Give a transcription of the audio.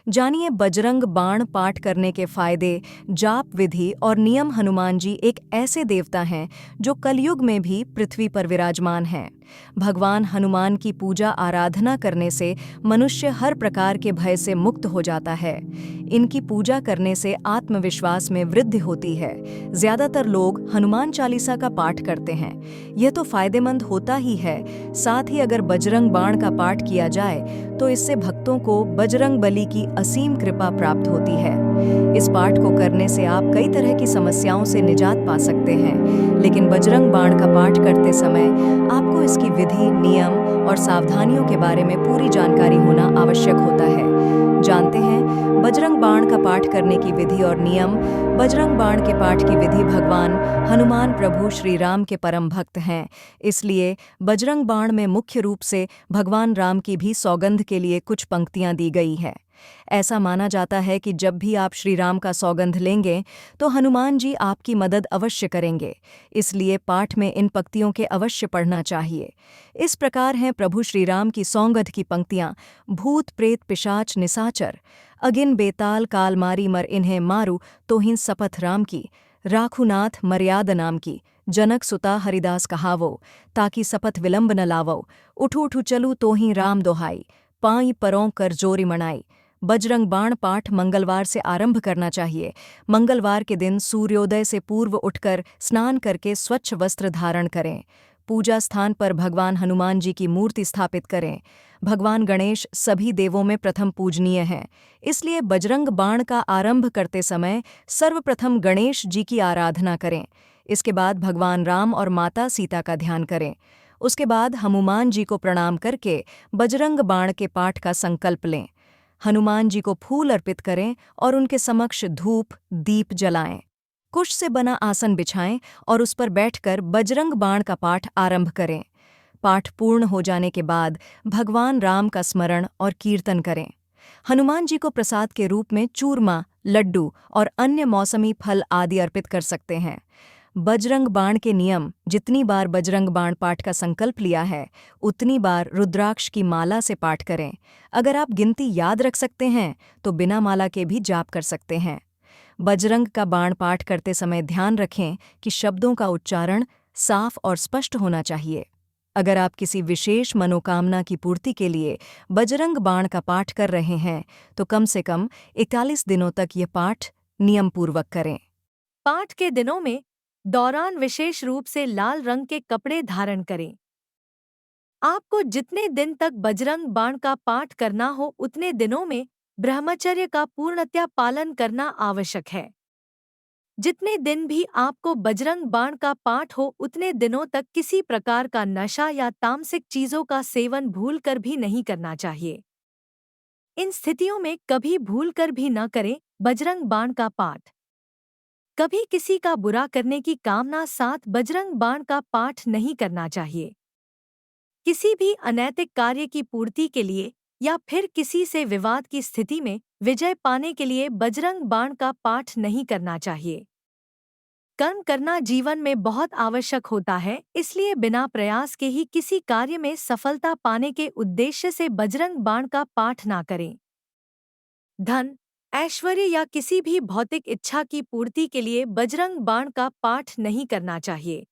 जानिए बजरंग बाण पाठ करने के फायदे, जाप विधि और नियम। हनुमान जी एक ऐसे देवता हैं जो कलयुग में भी पृथ्वी पर विराजमान हैं। भगवान हनुमान की पूजा आराधना करने से मनुष्य हर प्रकार के भय से मुक्त हो जाता है। इनकी पूजा करने से आत्मविश्वास में वृद्धि होती है। ज्यादातर लोग हनुमान चालीसा का पाठ करते हैं। यह तो फायदेमंद होता ही है, साथ ही अगर बजरंग बाण का पाठ किया जाए तो इससे भक्तों को बजरंग बली की असीम कृपा प्राप्त होती है। इस पाठ को करने से आप कई तरह की समस्याओं से निजात पा सकते हैं, लेकिन बजरंग बाण का पाठ करते समय आपको इसकी विधि, नियम और सावधानियों के बारे में पूरी जानकारी होना आवश्यक होता है। जानते हैं बजरंग बाण का पाठ करने की विधि और नियम। बजरंग बाण के पाठ की विधि। भगवान हनुमान प्रभु श्री राम के परम भक्त हैं, इसलिए बजरंग बाण में मुख्य रूप से भगवान राम की भी सौगंध के लिए कुछ पंक्तियां दी गई है। ऐसा माना जाता है कि जब भी आप श्री राम का सौगंध लेंगे तो हनुमान जी आपकी मदद अवश्य करेंगे, इसलिए पाठ में इन पंक्तियों के अवश्य पढ़ना चाहिए। इस प्रकार हैं प्रभु श्री राम की सौगंध की पंक्तियां। भूत प्रेत पिशाच निशाचर, अगिन बेताल काल मारी मर इन्हें मारू, तोहिं सपथ राम की, राखुनाथ मर्याद नाम की, जनक सुता हरिदास कहावो, ताकि सपथ विलंब न लावो, उठू उठू चलू तोहिं राम दोहाई, पाई परों कर जोरी मनाई। बजरंग बाण पाठ मंगलवार से आरंभ करना चाहिए। मंगलवार के दिन सूर्योदय से पूर्व उठकर स्नान करके स्वच्छ वस्त्र धारण करें। पूजा स्थान पर भगवान हनुमान जी की मूर्ति स्थापित करें। भगवान गणेश सभी देवों में प्रथम पूजनीय हैं, इसलिए बजरंग बाण का आरंभ करते समय सर्वप्रथम गणेश जी की आराधना करें। इसके बाद भगवान राम और माता सीता का ध्यान करें। उसके बाद हनुमान जी को प्रणाम करके बजरंग बाण के पाठ का संकल्प लें। हनुमान जी को फूल अर्पित करें और उनके समक्ष धूप दीप जलाएं। कुश से बना आसन बिछाएं और उस पर बैठकर बजरंग बाण का पाठ आरंभ करें। पाठ पूर्ण हो जाने के बाद भगवान राम का स्मरण और कीर्तन करें। हनुमान जी को प्रसाद के रूप में चूरमा, लड्डू और अन्य मौसमी फल आदि अर्पित कर सकते हैं। बजरंग बाण के नियम। जितनी बार बजरंग बाण पाठ का संकल्प लिया है उतनी बार रुद्राक्ष की माला से पाठ करें। अगर आप गिनती याद रख सकते हैं तो बिना माला के भी जाप कर सकते हैं। बजरंग का बाण पाठ करते समय ध्यान रखें कि शब्दों का उच्चारण साफ और स्पष्ट होना चाहिए। अगर आप किसी विशेष मनोकामना की पूर्ति के लिए बजरंग बाण का पाठ कर रहे हैं तो कम से कम 41 दिनों तक ये पाठ नियमपूर्वक करें। पाठ के दिनों में दौरान विशेष रूप से लाल रंग के कपड़े धारण करें। आपको जितने दिन तक बजरंग बाण का पाठ करना हो उतने दिनों में ब्रह्मचर्य का पूर्णतया पालन करना आवश्यक है। जितने दिन भी आपको बजरंग बाण का पाठ हो उतने दिनों तक किसी प्रकार का नशा या तामसिक चीजों का सेवन भूलकर भी नहीं करना चाहिए। इन स्थितियों में कभी भूलकर भी न करें बजरंग बाण का पाठ। कभी किसी का बुरा करने की कामना साथ बजरंग बाण का पाठ नहीं करना चाहिए। किसी भी अनैतिक कार्य की पूर्ति के लिए या फिर किसी से विवाद की स्थिति में विजय पाने के लिए बजरंग बाण का पाठ नहीं करना चाहिए। कर्म करना जीवन में बहुत आवश्यक होता है, इसलिए बिना प्रयास के ही किसी कार्य में सफलता पाने के उद्देश्य से बजरंग बाण का पाठ ना करें। धन, ऐश्वर्य या किसी भी भौतिक इच्छा की पूर्ति के लिए बजरंग बाण का पाठ नहीं करना चाहिए।